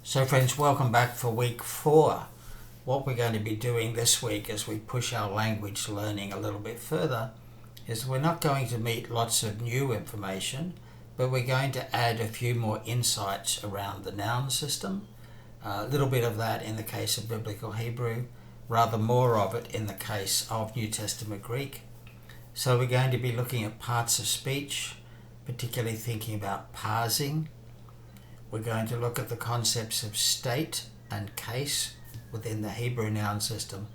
So friends, welcome back for week 4. What we're going to be doing this week as we push our language learning a little bit further is we're not going to meet lots of new information, but we're going to add a few more insights around the noun system. A little bit of that in the case of Biblical Hebrew, rather more of it in the case of New Testament Greek. So we're going to be looking at parts of speech, particularly thinking about parsing. We're going to look at the concepts of state and case within the Hebrew noun system.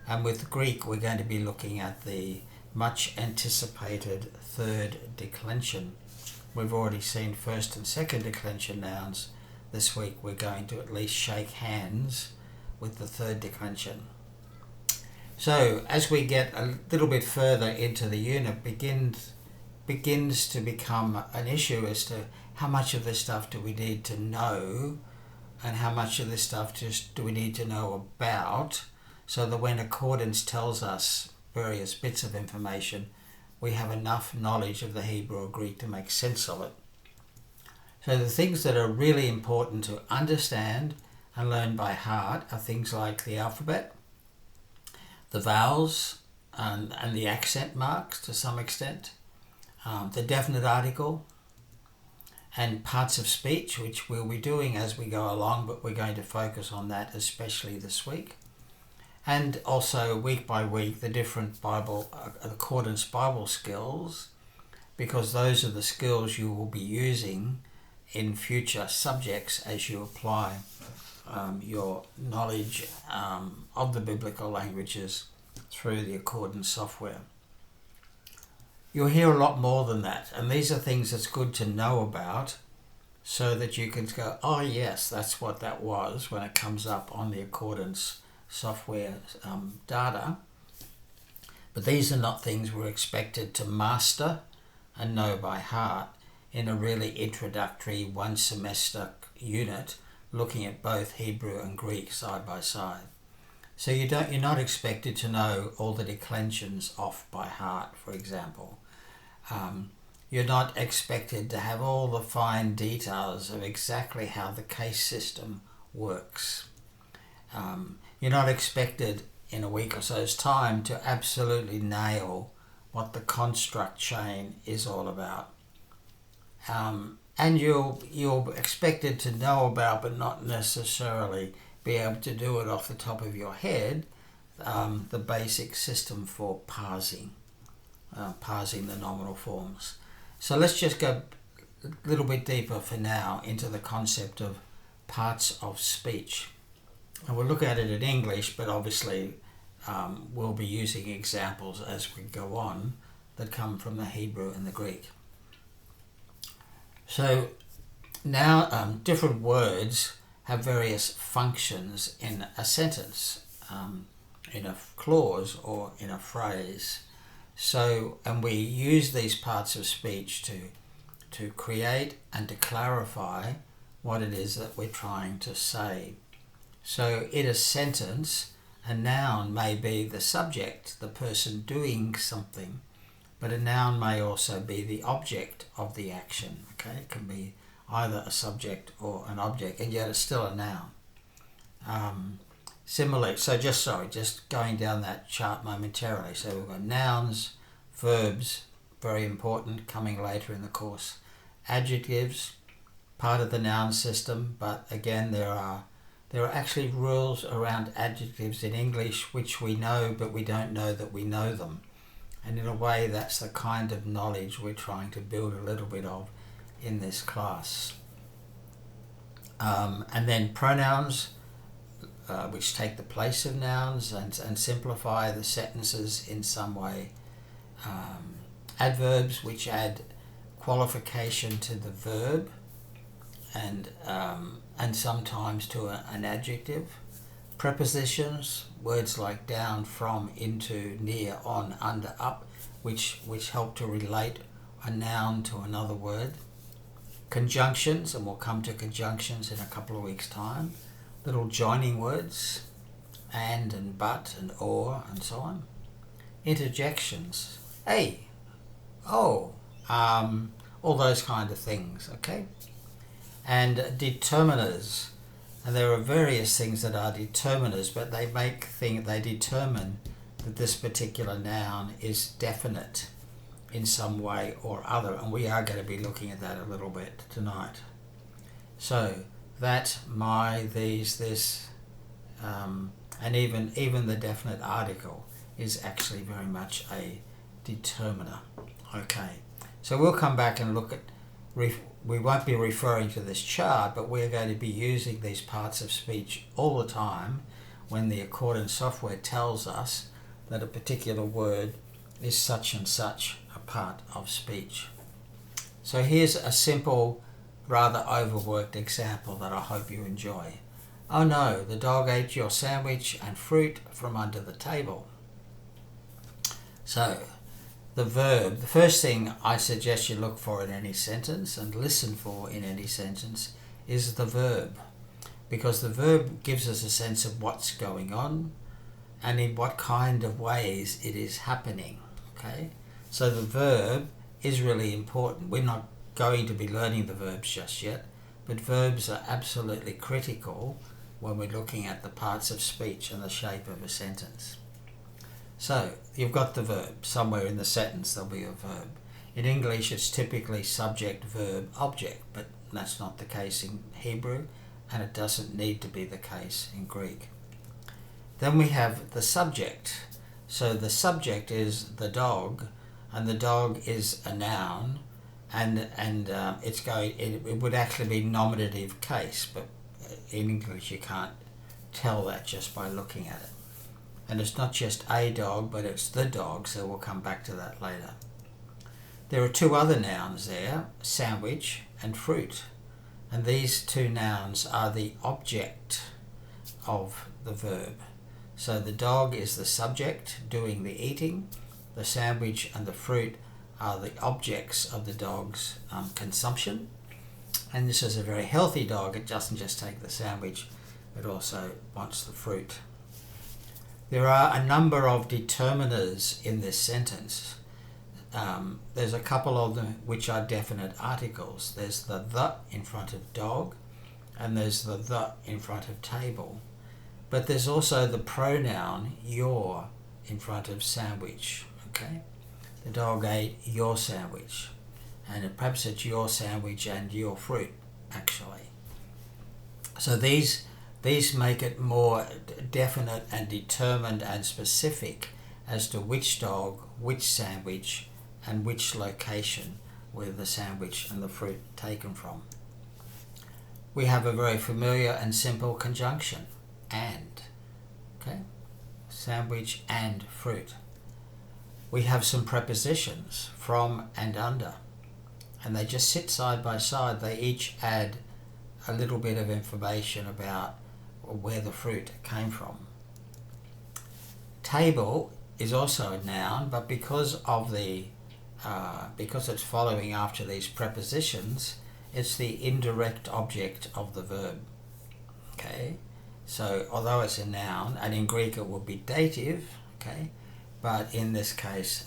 And with Greek, we're going to be looking at the much anticipated third declension. We've already seen first and second declension nouns. This week, we're going to at least shake hands with the third declension. So as we get a little bit further into the unit, begins to become an issue as to how much of this stuff do we need to know and how much of this stuff just do we need to know about, so that when Accordance tells us various bits of information, we have enough knowledge of the Hebrew or Greek to make sense of it. So the things that are really important to understand and learn by heart are things like the alphabet, the vowels and the accent marks to some extent, the definite article, and parts of speech, which we'll be doing as we go along, but we're going to focus on that especially this week. And also week by week, the different Accordance Bible skills, because those are the skills you will be using in future subjects as you apply your knowledge of the biblical languages through the Accordance software. You'll hear a lot more than that, and these are things that's good to know about so that you can go, oh yes, that's what that was when it comes up on the Accordance software data. But these are not things we're expected to master and know by heart in a really introductory one semester unit looking at both Hebrew and Greek side by side. So you're not expected to know all the declensions off by heart, for example. You're not expected to have all the fine details of exactly how the case system works. You're not expected in a week or so's time to absolutely nail what the construct chain is all about. And you're expected to know about, but not necessarily be able to do it off the top of your head, the basic system for parsing the nominal forms. So let's just go a little bit deeper for now into the concept of parts of speech. And we'll look at it in English, but obviously we'll be using examples as we go on that come from the Hebrew and the Greek. So now different words have various functions in a sentence, in a clause or in a phrase. So, and we use these parts of speech to create and to clarify what it is that we're trying to say. So in a sentence, a noun may be the subject, the person doing something, but a noun may also be the object of the action. Okay, it can be either a subject or an object, and yet it's still a noun. Similarly, so just going down that chart momentarily. So we've got nouns, verbs, very important, coming later in the course. Adjectives, part of the noun system, but again there are actually rules around adjectives in English which we know, but we don't know that we know them. And in a way, that's the kind of knowledge we're trying to build a little bit of in this class. And then pronouns, which take the place of nouns and simplify the sentences in some way. Adverbs, which add qualification to the verb and sometimes to an adjective. Prepositions, words like down, from, into, near, on, under, up, which help to relate a noun to another word. Conjunctions, and we'll come to conjunctions in a couple of weeks' time. Little joining words, and but, and or, and so on. Interjections, hey, oh, all those kind of things, okay? And determiners, And there are various things that are determiners, but they determine that this particular noun is definite in some way or other, and we are going to be looking at that a little bit tonight. So that, my, these, this, and even the definite article is actually very much a determiner. Okay, so we'll come back and look at, we won't be referring to this chart, but we're going to be using these parts of speech all the time when the Accordance software tells us that a particular word is such and such a part of speech. So here's a simple, rather overworked example that I hope you enjoy. Oh no, the dog ate your sandwich and fruit from under the table. So the verb, the first thing I suggest you look for in any sentence and listen for in any sentence is the verb, because the verb gives us a sense of what's going on and in what kind of ways it is happening. Okay, so the verb is really important. We're not going to be learning the verbs just yet, but verbs are absolutely critical when we're looking at the parts of speech and the shape of a sentence. So you've got the verb. Somewhere in the sentence there'll be a verb. In English it's typically subject, verb, object, but that's not the case in Hebrew, and it doesn't need to be the case in Greek. Then we have the subject. So the subject is the dog, and the dog is a noun, and it would actually be nominative case, but in English you can't tell that just by looking at it. And it's not just a dog, but it's the dog, so we'll come back to that later. There are two other nouns there, sandwich and fruit, and these two nouns are the object of the verb. So the dog is the subject doing the eating, the sandwich and the fruit are the objects of the dog's consumption. And this is a very healthy dog. It doesn't just take the sandwich, it also wants the fruit. There are a number of determiners in this sentence. There's a couple of them which are definite articles. There's the in front of dog, and there's the in front of table. But there's also the pronoun your in front of sandwich. Okay, the dog ate your sandwich, and perhaps it's your sandwich and your fruit actually. So these make it more definite and determined and specific as to which dog, which sandwich, and which location were the sandwich and the fruit taken from. We have a very familiar and simple conjunction, and. Okay, sandwich and fruit. We have some prepositions, from and under, and they just sit side by side. They each add a little bit of information about where the fruit came from. Table is also a noun, but because it's following after these prepositions, it's the indirect object of the verb. Okay, so although it's a noun, and in Greek it would be dative, okay, but in this case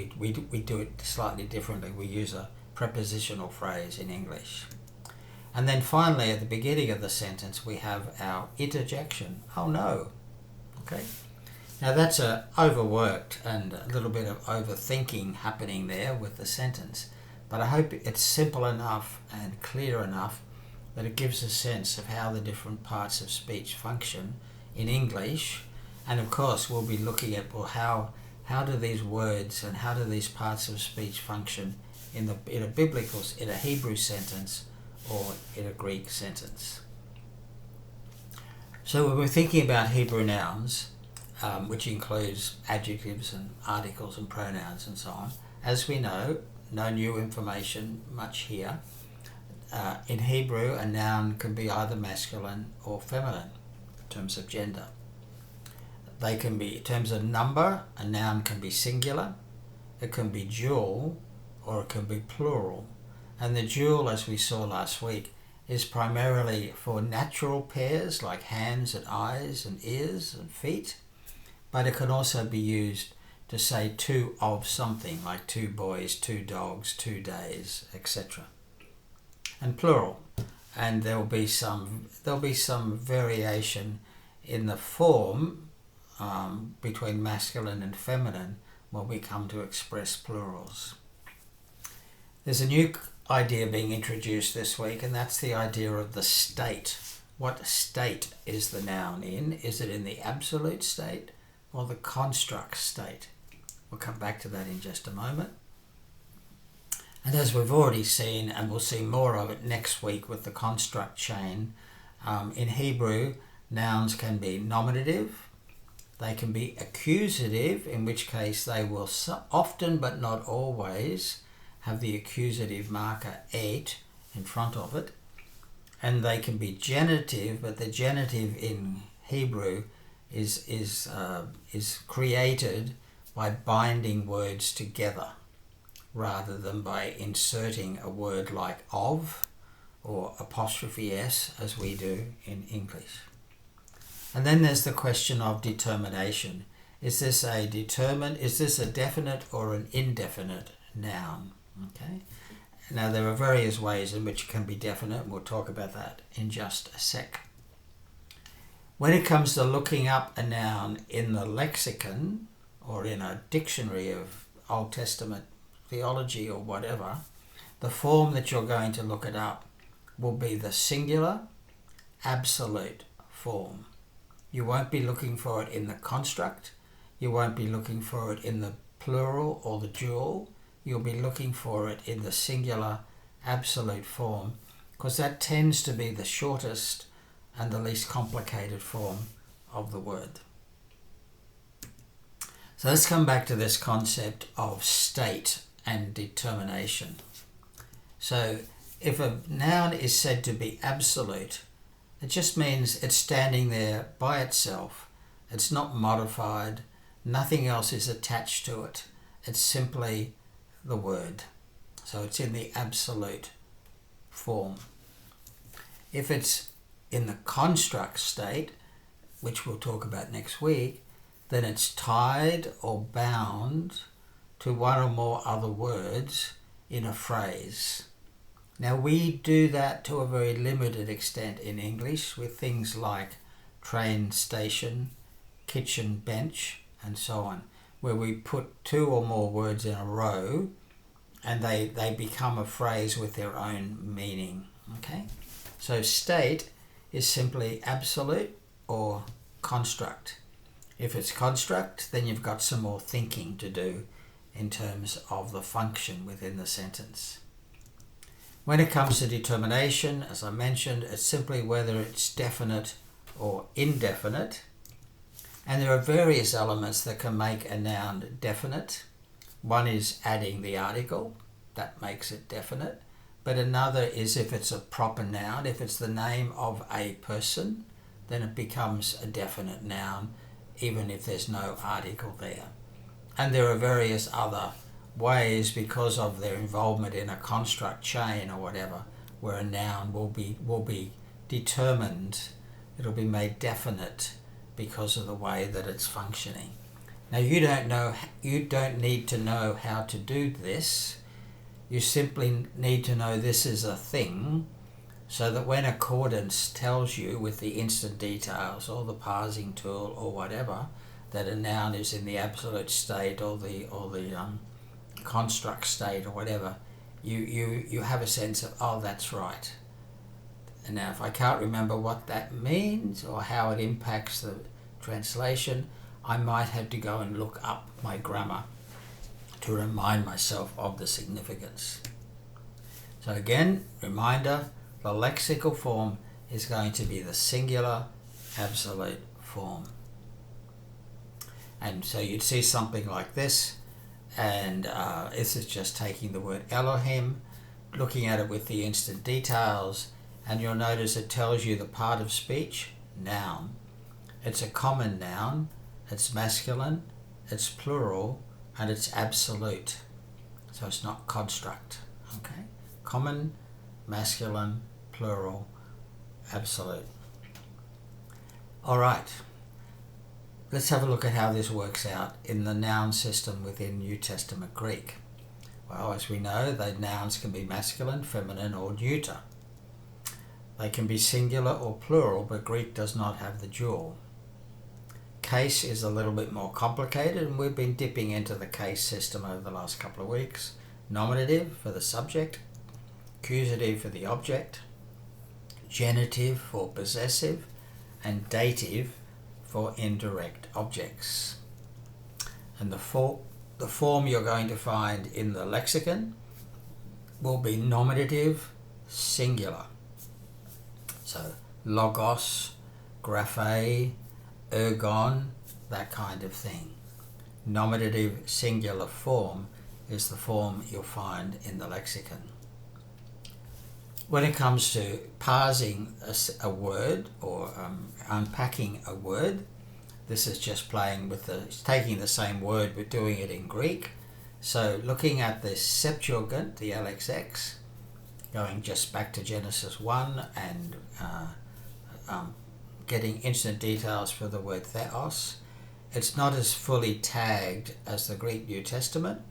we do it slightly differently. We use a prepositional phrase in English. And then finally, at the beginning of the sentence, we have our interjection. Oh no. Okay. Now that's overworked and a little bit of overthinking happening there with the sentence. But I hope it's simple enough and clear enough that it gives a sense of how the different parts of speech function in English. And of course, we'll be looking at, well, how do these words and how do these parts of speech function in a Hebrew sentence or in a Greek sentence. So when we're thinking about Hebrew nouns, which includes adjectives and articles and pronouns and so on, as we know, no new information much here. In Hebrew, a noun can be either masculine or feminine in terms of gender. They can be, in terms of number, a noun can be singular, it can be dual, or it can be plural. And the dual, as we saw last week, is primarily for natural pairs like hands and eyes and ears and feet, but it can also be used to say two of something, like two boys, two dogs, 2 days, etc. And plural, and there'll be some variation in the form between masculine and feminine when we come to express plurals. There's a new idea being introduced this week, and that's the idea of the state. What state is the noun in? Is it in the absolute state or the construct state? We'll come back to that in just a moment. And as we've already seen, and we'll see more of it next week with the construct chain, in Hebrew, nouns can be nominative, they can be accusative, in which case they will often but not always have the accusative marker et in front of it, and they can be genitive, but the genitive in Hebrew is created by binding words together rather than by inserting a word like of or apostrophe s as we do in English. And then there's the question of determination. Is this a definite or an indefinite noun? Okay. Now there are various ways in which it can be definite, and we'll talk about that in just a sec. When it comes to looking up a noun in the lexicon or in a dictionary of Old Testament theology or whatever, the form that you're going to look it up will be the singular absolute form. You won't be looking for it in the construct. You won't be looking for it in the plural or the dual. You'll be looking for it in the singular absolute form, because that tends to be the shortest and the least complicated form of the word. So let's come back to this concept of state and determination. So if a noun is said to be absolute, it just means it's standing there by itself. It's not modified. Nothing else is attached to it. It's simply the word. So it's in the absolute form. If it's in the construct state, which we'll talk about next week, then it's tied or bound to one or more other words in a phrase. Now we do that to a very limited extent in English with things like train station, kitchen bench, and so on, where we put two or more words in a row and they become a phrase with their own meaning. Okay? So state is simply absolute or construct. If it's construct, then you've got some more thinking to do in terms of the function within the sentence. When it comes to determination, as I mentioned, it's simply whether it's definite or indefinite. And there are various elements that can make a noun definite. One is adding the article, that makes it definite. But another is if it's a proper noun, if it's the name of a person, then it becomes a definite noun, even if there's no article there. And there are various other ways, because of their involvement in a construct chain or whatever, where a noun will be determined, it'll be made definite because of the way that it's functioning. Now you don't need to know how to do this. You simply need to know this is a thing, so that when Accordance tells you with the instant details or the parsing tool or whatever that a noun is in the absolute state or the construct state or whatever, you have a sense of, oh, that's right. And now if I can't remember what that means or how it impacts the translation, I might have to go and look up my grammar to remind myself of the significance. So again, reminder, the lexical form is going to be the singular absolute form. And so you'd see something like this, and this is just taking the word Elohim, looking at it with the instant details, and you'll notice it tells you the part of speech, noun. It's a common noun, it's masculine, it's plural, and it's absolute. So it's not construct. Okay? Common, masculine, plural, absolute. All right. Let's have a look at how this works out in the noun system within New Testament Greek. Well, as we know, the nouns can be masculine, feminine, or neuter. They can be singular or plural, but Greek does not have the dual. Case is a little bit more complicated, and we've been dipping into the case system over the last couple of weeks. Nominative for the subject, accusative for the object, genitive for possessive, and dative for indirect objects. And the form you're going to find in the lexicon will be nominative singular. So logos, graphe, ergon, that kind of thing. Nominative singular form is the form you'll find in the lexicon. When it comes to parsing a word or unpacking a word, this is just playing with taking the same word but doing it in Greek. So looking at the Septuagint, the LXX, going just back to Genesis 1 and getting instant details for the word theos. It's not as fully tagged as the Greek New Testament,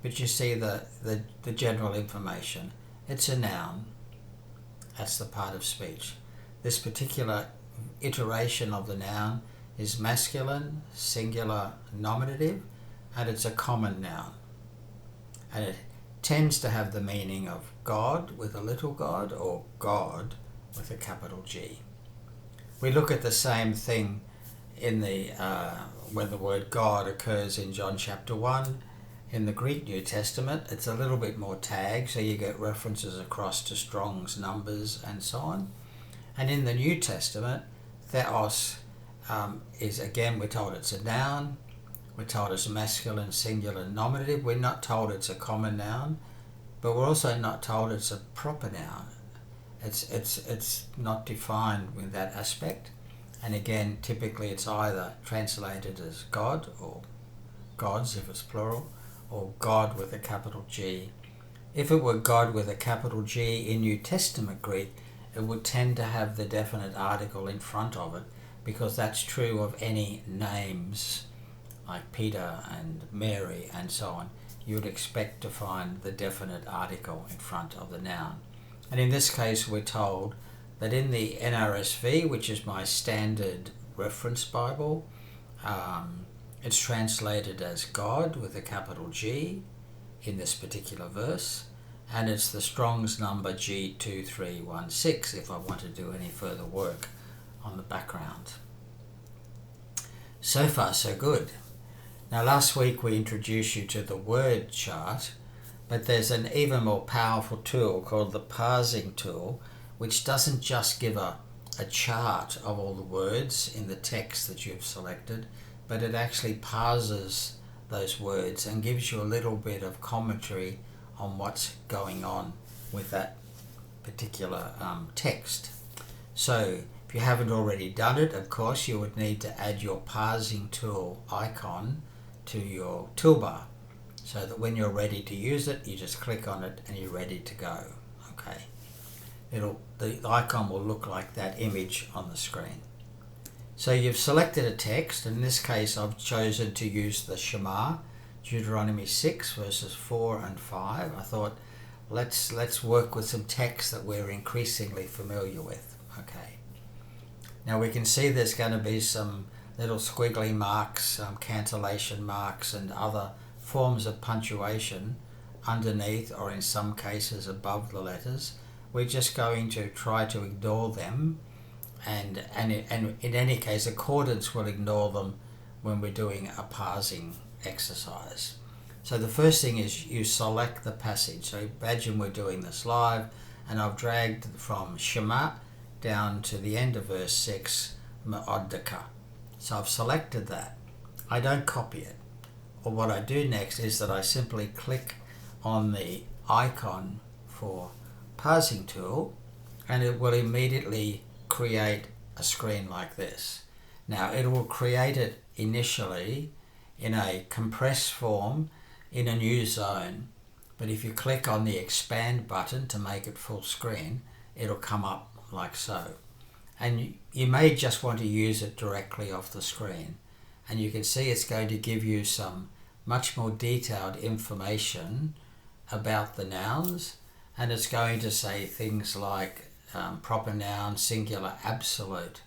but you see the general information. It's a noun. That's the part of speech. This particular iteration of the noun is masculine, singular, nominative, and it's a common noun. And it tends to have the meaning of God with a little god or God with a capital G. We look at the same thing in when the word God occurs in John chapter 1. In the Greek New Testament, it's a little bit more tagged, so you get references across to Strong's numbers and so on. And in the New Testament, theos is, again, we're told it's a noun. We're told it's masculine, singular, nominative. We're not told it's a common noun, but we're also not told it's a proper noun. It's not defined with that aspect. And again, typically it's either translated as God or gods if it's plural, or God with a capital G. If it were God with a capital G in New Testament Greek, it would tend to have the definite article in front of it, because that's true of any names like Peter and Mary and so on. You would expect to find the definite article in front of the noun. And in this case, we're told that in the NRSV, which is my standard reference Bible, it's translated as God with a capital G in this particular verse, and it's the Strong's number G2316 if I want to do any further work on the background. So far, so good. Now, last week we introduced you to the word chart, but there's an even more powerful tool called the Parsing Tool, which doesn't just give a chart of all the words in the text that you've selected, but it actually parses those words and gives you a little bit of commentary on what's going on with that particular text. So if you haven't already done it, of course, you would need to add your Parsing Tool icon to your toolbar, so that when you're ready to use it, you just click on it and you're ready to go. Okay. The icon will look like that image on the screen. So you've selected a text. In this case, I've chosen to use the Shema, Deuteronomy 6 verses 4 and 5. I thought, let's work with some text that we're increasingly familiar with. Okay. Now we can see there's going to be some little squiggly marks, cantillation marks, and other forms of punctuation underneath, or in some cases above the letters. We're just going to try to ignore them, and in any case, Accordance will ignore them when we're doing a parsing exercise. So the first thing is you select the passage. So imagine we're doing this live, and I've dragged from Shema down to the end of verse 6, Ma'odeka. So I've selected that. I don't copy it. Or what I do next is that I simply click on the icon for Parsing Tool, and it will immediately create a screen like this. Now it will create it initially in a compressed form in a new zone, but if you click on the expand button to make it full screen, it'll come up like so. And you may just want to use it directly off the screen, and you can see it's going to give you some much more detailed information about the nouns, and it's going to say things like proper noun, singular, absolute,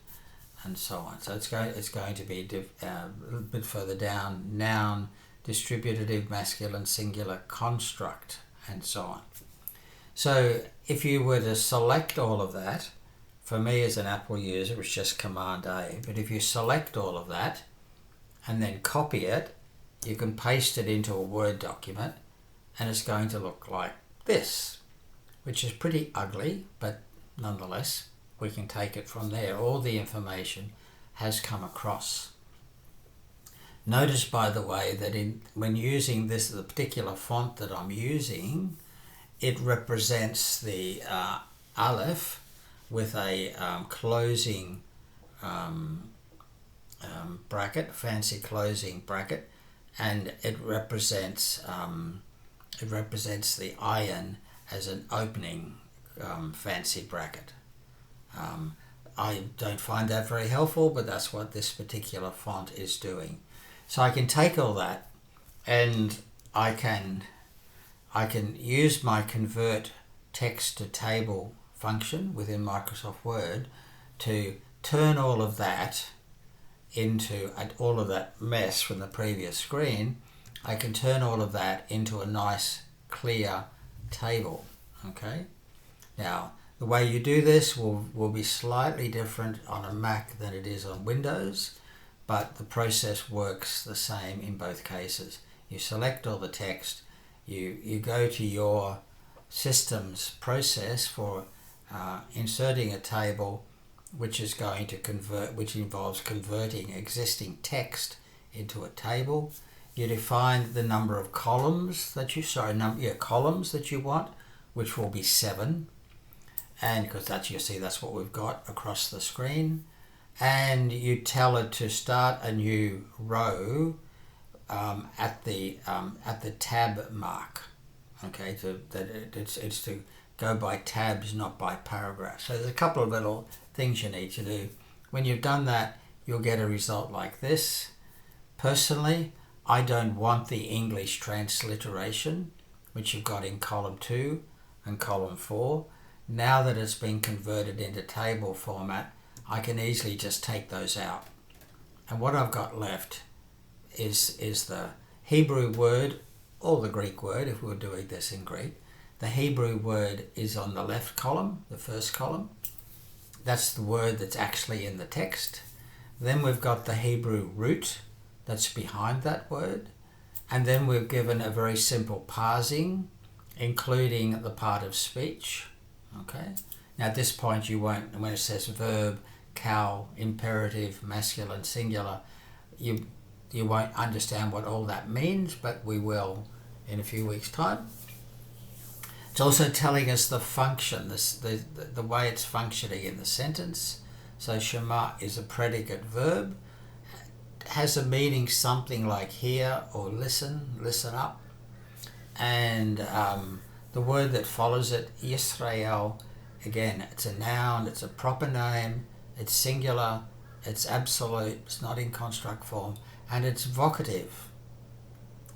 and so on. So it's going to be a little bit further down, noun, distributive, masculine, singular, construct, and so on. So if you were to select all of that, for me as an Apple user, it's just Command A, but if you select all of that and then copy it, you can paste it into a Word document and it's going to look like this, which is pretty ugly, but nonetheless, we can take it from there. All the information has come across. Notice, by the way, that when using the particular font that I'm using, it represents the Aleph with a closing bracket, fancy closing bracket, and it represents the ayin as an opening fancy bracket. I don't find that very helpful, but that's what this particular font is doing. So I can take all that and I can use my convert text to table function within Microsoft Word to turn all of that into all of that mess from the previous screen. I can turn all of that into a nice clear table. Okay, now the way you do this will be slightly different on a Mac than it is on Windows, but the process works the same in both cases. You select all the text, you go to your system's process for inserting a table which is going to convert, which involves converting existing text into a table. You define the number of columns that columns that you want, which will be 7, and because that's what we've got across the screen. And you tell it to start a new row at the tab mark. Okay, it's to go by tabs, not by paragraphs. So there's a couple of little things you need to do. When you've done that, you'll get a result like this. Personally, I don't want the English transliteration, which you've got in column 2 and column 4. Now that it's been converted into table format, I can easily just take those out. And what I've got left is the Hebrew word, or the Greek word, if we were doing this in Greek. The Hebrew word is on the left column, the first column. That's the word that's actually in the text. Then we've got the Hebrew root that's behind that word. And then we've given a very simple parsing, including the part of speech. Okay. Now at this point you won't, when it says verb, cow, imperative, masculine, singular, you won't understand what all that means, but we will in a few weeks' time. It's also telling us the function, the way it's functioning in the sentence. So Shema is a predicate verb. It has a meaning something like hear or listen, listen up. And the word that follows it, Yisrael, again, it's a noun, it's a proper name, it's singular, it's absolute, it's not in construct form, and it's vocative.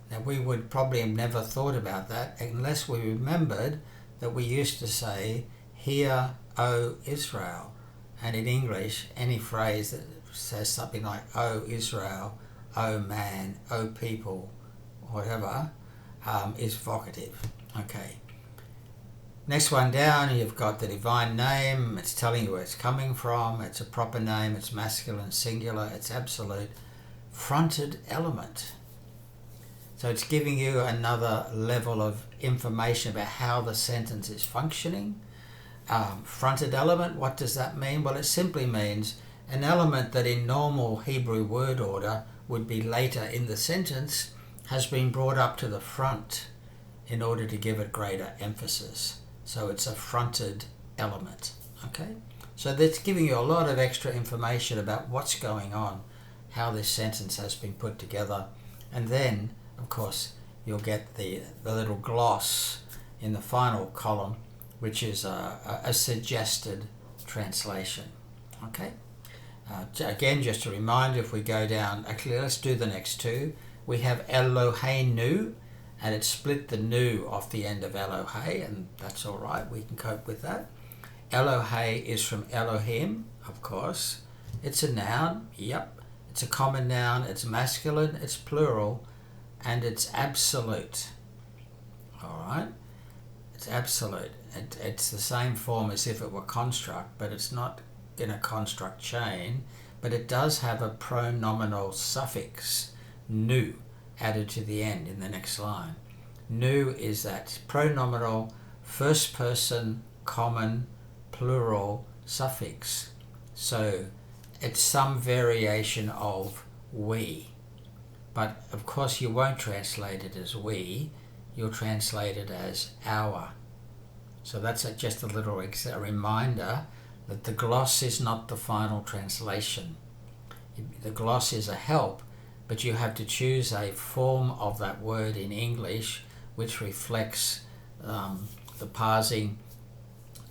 Now we would probably have never thought about that unless we remembered that we used to say, hear, O Israel. And in English, any phrase that says something like, O Israel, O man, O people, whatever, is vocative. Okay. Next one down, you've got the divine name. It's telling you where it's coming from. It's a proper name. It's masculine, singular. It's absolute. Fronted element. So it's giving you another level of information about how the sentence is functioning. Fronted element, what does that mean? Well, it simply means an element that in normal Hebrew word order would be later in the sentence has been brought up to the front in order to give it greater emphasis. So it's a fronted element. Okay? So that's giving you a lot of extra information about what's going on, how this sentence has been put together, and then of course you'll get the little gloss in the final column, which is a suggested translation. Okay. Again, just a reminder, if we go down, actually let's do the next two. We have Eloheinu, and it split the nu off the end of Elohe, and that's all right, we can cope with that. Elohe is from Elohim, of course. It's a noun, yep. It's a common noun, it's masculine, it's plural, and it's absolute. Alright? It's absolute. It's the same form as if it were construct, but it's not in a construct chain, but it does have a pronominal suffix, nu, added to the end in the next line. Nu is that pronominal first person common plural suffix. So it's some variation of we. But of course you won't translate it as we, you'll translate it as our. So that's just a little reminder that the gloss is not the final translation. The gloss is a help, but you have to choose a form of that word in English which reflects the parsing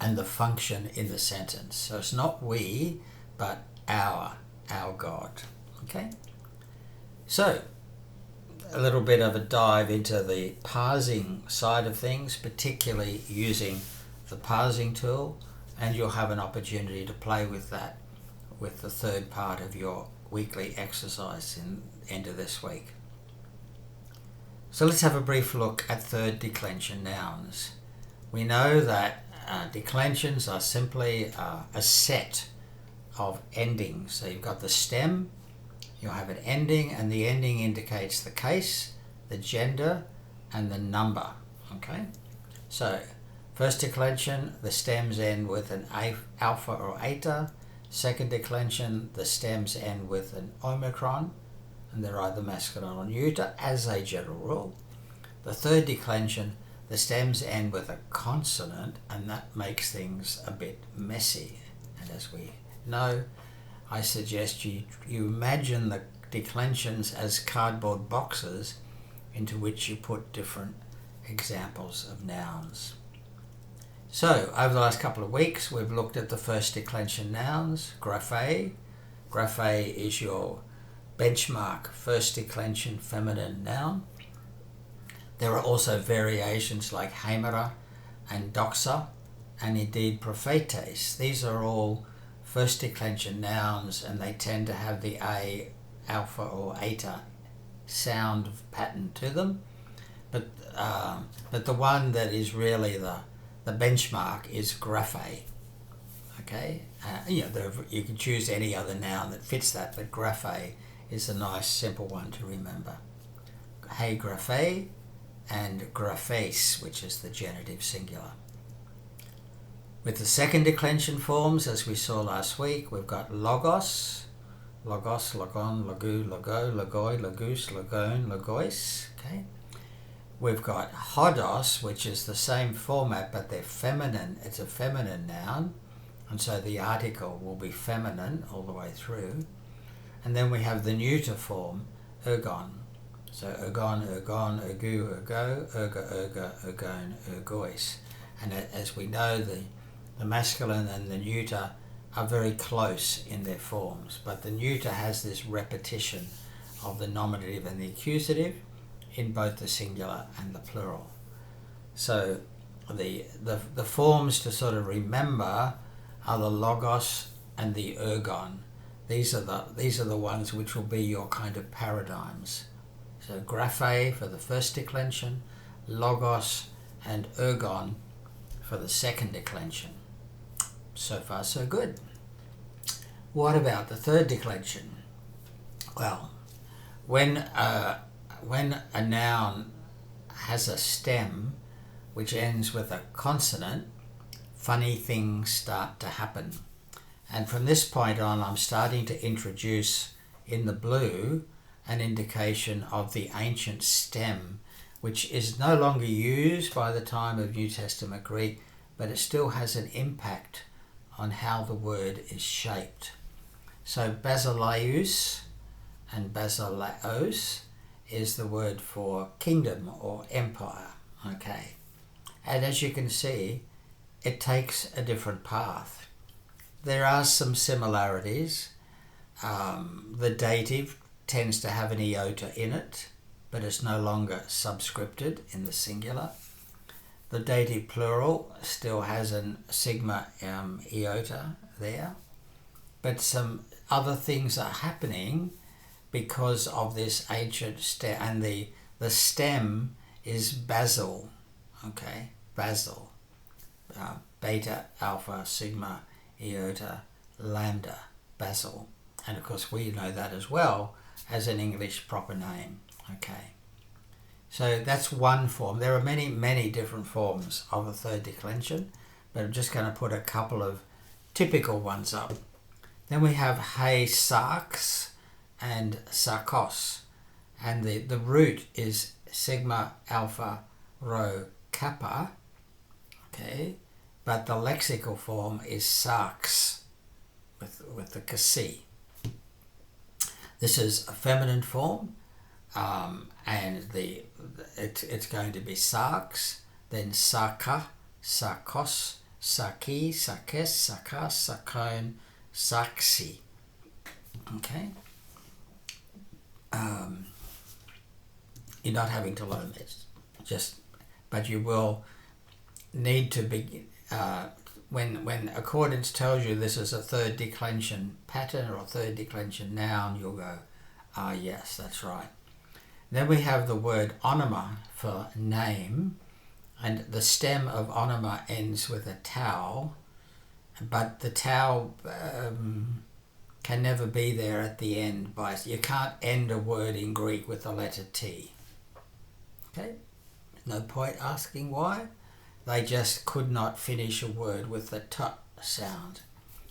and the function in the sentence. So it's not we, but our God. Okay? So, a little bit of a dive into the parsing side of things, particularly using the parsing tool, and you'll have an opportunity to play with that with the third part of your weekly exercise in the end of this week. So let's have a brief look at third declension nouns. We know that declensions are simply a set of endings. So you've got the stem, you'll have an ending, and the ending indicates the case, the gender, and the number. Okay? So, first declension, the stems end with an alpha or eta. Second declension, the stems end with an omicron, and they're either masculine or neuter as a general rule. The third declension, the stems end with a consonant, and that makes things a bit messy. And as we know, I suggest you imagine the declensions as cardboard boxes into which you put different examples of nouns. So, over the last couple of weeks, we've looked at the first declension nouns, graphe. Graphe is your benchmark first declension feminine noun. There are also variations like hemera and doxa, and indeed prophetes. These are all first declension nouns, and they tend to have the a, alpha or eta sound pattern to them. But the one that is really the benchmark is graphe. Okay, you can choose any other noun that fits that, but graphe is a nice simple one to remember. Hey graphe and graphes, which is the genitive singular. With the second declension forms, as we saw last week, we've got logos, logon, logu, logo, logoi, logus, logon, logois. Okay. We've got hodos, which is the same format, but they're feminine. It's a feminine noun, and so the article will be feminine all the way through. And then we have the neuter form, ergon. So ergon, ergon, ergu, ergo, erga, erga, ergon, ergois. And as we know, the masculine and the neuter are very close in their forms, but the neuter has this repetition of the nominative and the accusative in both the singular and the plural. So the forms to sort of remember are the logos and the ergon. These are the ones which will be your kind of paradigms. So graphe for the first declension, logos and ergon for the second declension. So far so good. What about the third declension? Well, when a noun has a stem which ends with a consonant, funny things start to happen. And from this point on, I'm starting to introduce in the blue an indication of the ancient stem, which is no longer used by the time of New Testament Greek, but it still has an impact on how the word is shaped. So basileus and basileos is the word for kingdom or empire. Okay, and as you can see, it takes a different path. There are some similarities. The dative tends to have an iota in it, but it's no longer subscripted in the singular. The dative plural still has an sigma iota there, but some other things are happening because of this ancient stem, and the stem is basal, okay, basal, beta, alpha, sigma, iota, lambda, basal, and of course we know that as well as an English proper name, okay. So that's one form. There are many, many different forms of a third declension, but I'm just going to put a couple of typical ones up. Then we have hey sarx and sarkos, and the root is sigma, alpha, rho, kappa, okay, but the lexical form is sarx with the kasi. This is a feminine form. And it's going to be sarx, then sarka, sarkos, saki, sakes, sakas, sakon, saksi. Okay? You're not having to learn this, but you will need to be, when Accordance tells you this is a third declension pattern or a third declension noun, you'll go, ah yes, that's right. Then we have the word onoma for name, and the stem of onoma ends with a tau, but the tau can never be there at the end. You can't end a word in Greek with the letter T. Okay? No point asking why. They just could not finish a word with the T sound.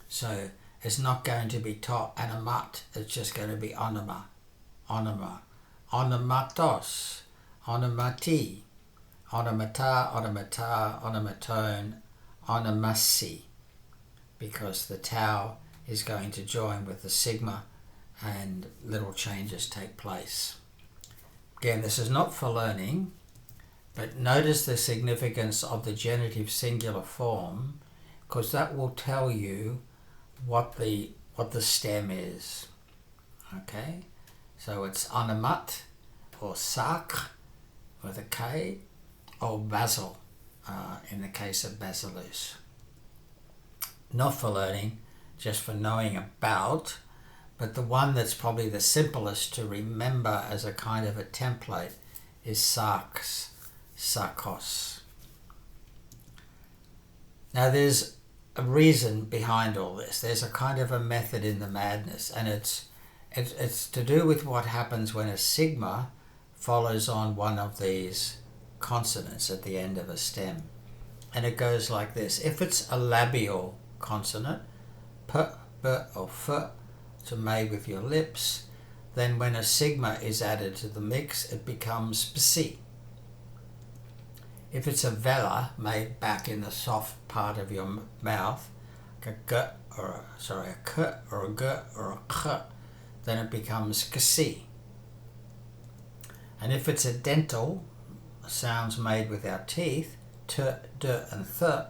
So it's not going to be to and a mat, it's just going to be onoma, onoma. Onomatos, onomati, onomata, onomata, onomatone, onomasi, because the tau is going to join with the sigma and little changes take place. Again, this is not for learning, but notice the significance of the genitive singular form, because that will tell you what the stem is. Okay? So it's onomat or sark with a K, or basil in the case of basileus. Not for learning, just for knowing about, but the one that's probably the simplest to remember as a kind of a template is sarx, sarkos. Now there's a reason behind all this. There's a kind of a method in the madness, and it's to do with what happens when a sigma follows on one of these consonants at the end of a stem. And it goes like this. If it's a labial consonant, p, b, or f, so made with your lips, then when a sigma is added to the mix, it becomes psi. If it's a vela made back in the soft part of your mouth, like a g, or a k, or a g, or a k, then it becomes kasi. And if it's a dental, sounds made with our teeth, t, d, and th,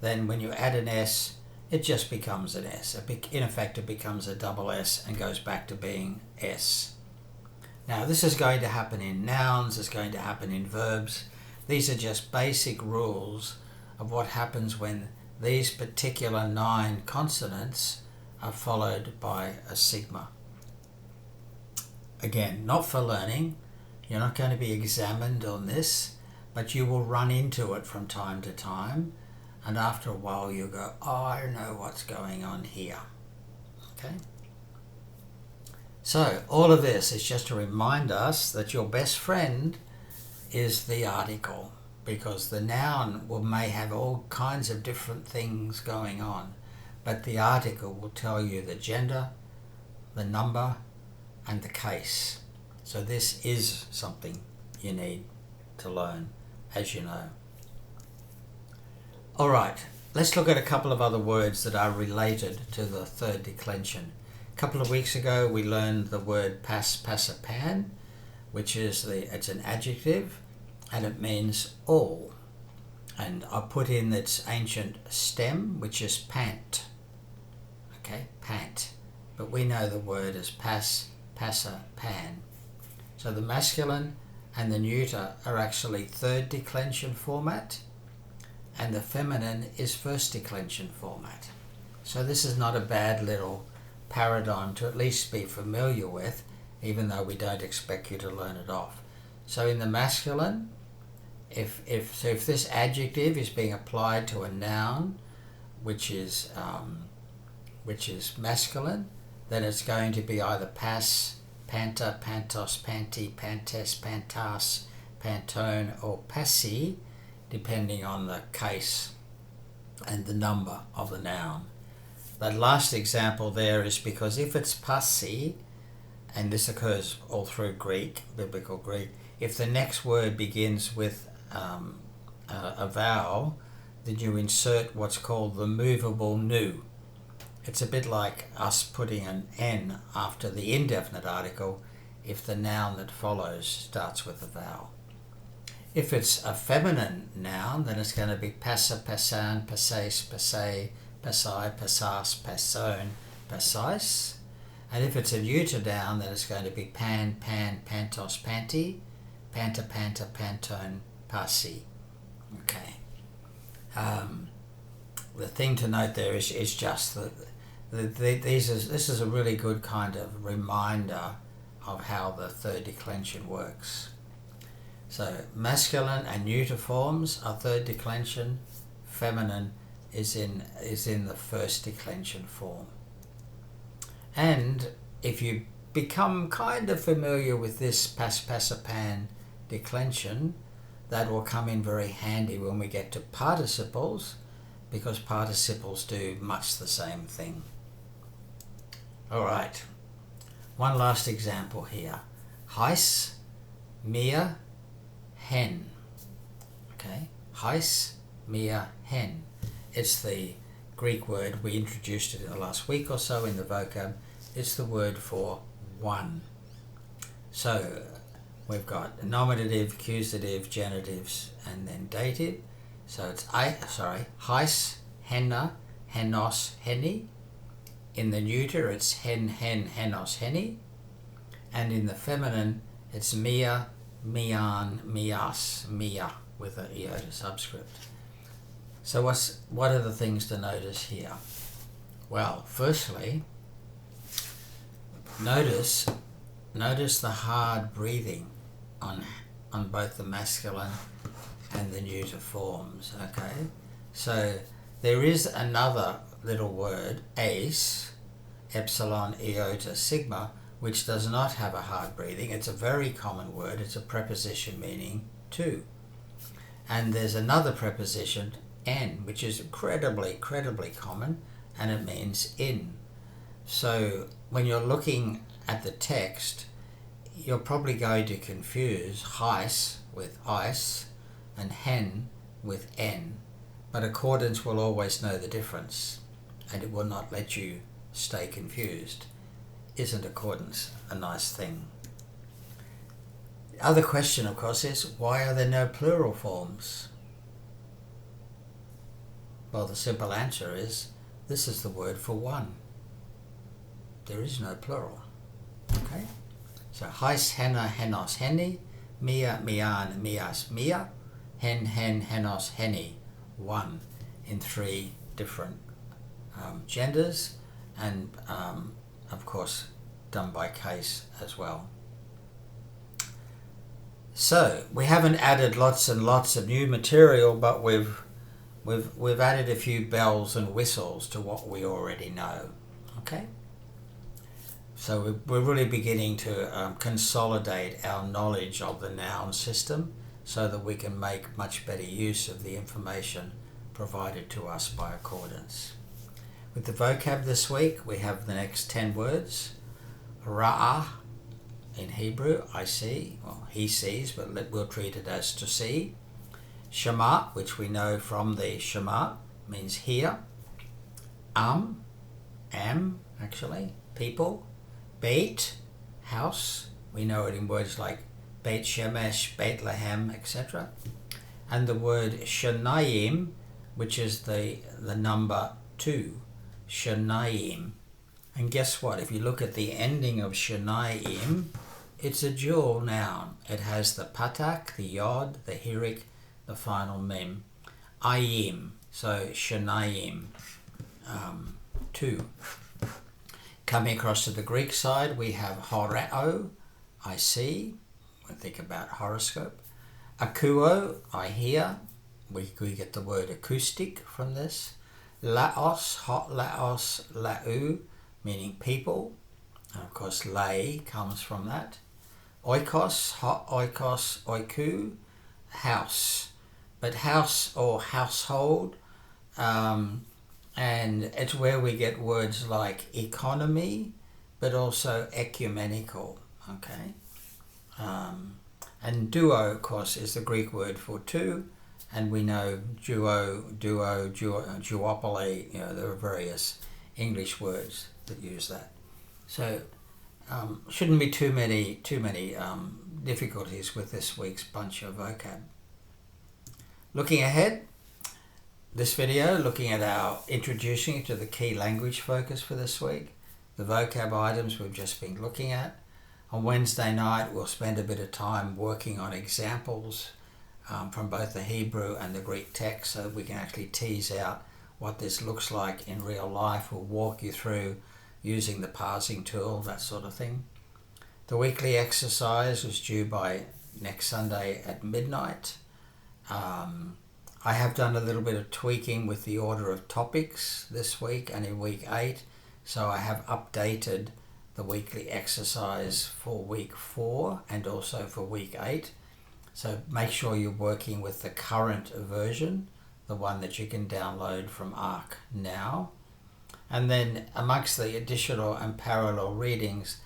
then when you add an s, it just becomes an s. In effect, it becomes a double s and goes back to being s. Now, this is going to happen in nouns, it's going to happen in verbs. These are just basic rules of what happens when these particular 9 consonants are followed by a sigma. Again, not for learning. You're not going to be examined on this, but you will run into it from time to time, and after a while you'll go, oh, I know what's going on here. Okay? So all of this is just to remind us that your best friend is the article, because the noun may have all kinds of different things going on, but the article will tell you the gender, the number, and the case. So this is something you need to learn, as you know. All right, let's look at a couple of other words that are related to the third declension. A couple of weeks ago we learned the word passapan, which is it's an adjective and it means all. And I put in its ancient stem, which is pant. Okay, pant. But we know the word as passa, pan. So the masculine and the neuter are actually third declension format, and the feminine is first declension format. So this is not a bad little paradigm to at least be familiar with, even though we don't expect you to learn it off. So in the masculine, if this adjective is being applied to a noun which is masculine, then it's going to be either pas, panta, pantos, panty, pantes, pantas, pantone, or passi, depending on the case and the number of the noun. That last example there is because if it's passi, and this occurs all through Greek, biblical Greek, if the next word begins with a vowel, then you insert what's called the movable nu. It's a bit like us putting an N after the indefinite article if the noun that follows starts with a vowel. If it's a feminine noun, then it's going to be passa, passan, passes, passe, passai, passas, passone, passais. And if it's a neuter noun, then it's going to be pan, pan, pantos, panty, panta, panta, pantone, passi. Okay. The thing to note there is just that this is a really good kind of reminder of how the third declension works. So masculine and neuter forms are third declension. Feminine is in the first declension form. And if you become kind of familiar with this pas-passapan declension, that will come in very handy when we get to participles, because participles do much the same thing. All right, one last example here. Heis, mir, hen. Okay, heis, mir, hen. It's the Greek word, we introduced it in the last week or so in the vocab. It's the word for one. So we've got nominative, accusative, genitives, and then dative. So it's heis, henna, henos, henny. In the neuter, it's hen, henos, henny. And in the feminine, it's mia, mian, mias, mia, with an iota subscript. So what are the things to notice here? Well, firstly, notice the hard breathing on both the masculine and the neuter forms. Okay, so there is another little word, ace, epsilon, iota, sigma, which does not have a hard breathing. It's a very common word. It's a preposition meaning to. And there's another preposition, en, which is incredibly common, and it means in. So when you're looking at the text, you're probably going to confuse heis with ice and hen with en, but Accordance will always know the difference, and it will not let you stay confused. Isn't Accordance a nice thing? The other question, of course, is why are there no plural forms? Well, the simple answer is this is the word for one. There is no plural. Okay? So heis, henna, henos, henny, mia, mian, mias, mia, hen, henos, henny. One in three different genders, and of course done by case as well. So we haven't added lots and lots of new material, but we've added a few bells and whistles to what we already know. Okay, so we're really beginning to consolidate our knowledge of the noun system so that we can make much better use of the information provided to us by Accordance. With the vocab this week, we have the next 10 words. Ra'ah, in Hebrew, I see, well, he sees, but we'll treat it as to see. Shema, which we know from the Shema, means hear. Am, actually, people. Beit, house, we know it in words like Beit Shemesh, Bethlehem, etc. And the word Shanayim, which is the number 2, Shanayim. And guess what? If you look at the ending of Shanayim, it's a dual noun. It has the patak, the yod, the hirik, the final mem. ayim, so shanayim, 2. Coming across to the Greek side, we have horeo, I see. We think about horoscope. Akuo, I hear. We get the word acoustic from this. Laos, hot laos, lau, meaning people. And of course, lay comes from that. Oikos, hot oikos, oiku, house. But house or household, and it's where we get words like economy, but also ecumenical, okay? And duo, of course, is the Greek word for two, and we know duopoly, there are various English words that use that. So shouldn't be too many difficulties with this week's bunch of vocab. Looking ahead, this video, looking at our introducing to the key language focus for this week, the vocab items we've just been looking at. On Wednesday night, we'll spend a bit of time working on examples from both the Hebrew and the Greek text so we can actually tease out what this looks like in real life. We'll walk you through using the parsing tool, that sort of thing. The weekly exercise is due by next Sunday at midnight. I have done a little bit of tweaking with the order of topics this week and in week 8, so I have updated the weekly exercise for week 4 and also for week 8. So make sure you're working with the current version, the one that you can download from Arc now. And then amongst the additional and parallel readings,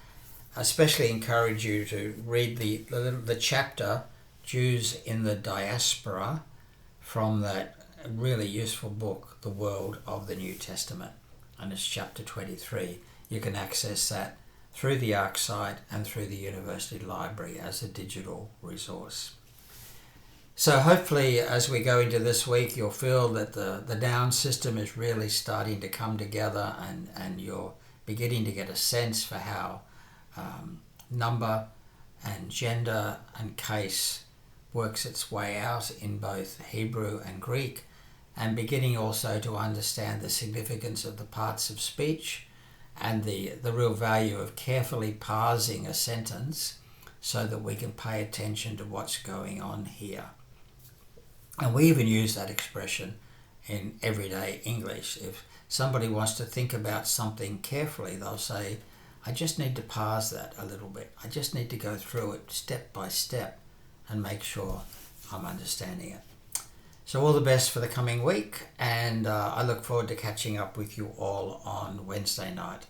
I especially encourage you to read the chapter Jews in the Diaspora from that really useful book, The World of the New Testament, and it's chapter 23. You can access that through the Arc site and through the University Library as a digital resource. So hopefully as we go into this week, you'll feel that the noun system is really starting to come together and you're beginning to get a sense for how number and gender and case works its way out in both Hebrew and Greek, and beginning also to understand the significance of the parts of speech and the real value of carefully parsing a sentence so that we can pay attention to what's going on here. And we even use that expression in everyday English. If somebody wants to think about something carefully, they'll say, I just need to parse that a little bit. I just need to go through it step by step and make sure I'm understanding it. So all the best for the coming week, and I look forward to catching up with you all on Wednesday night.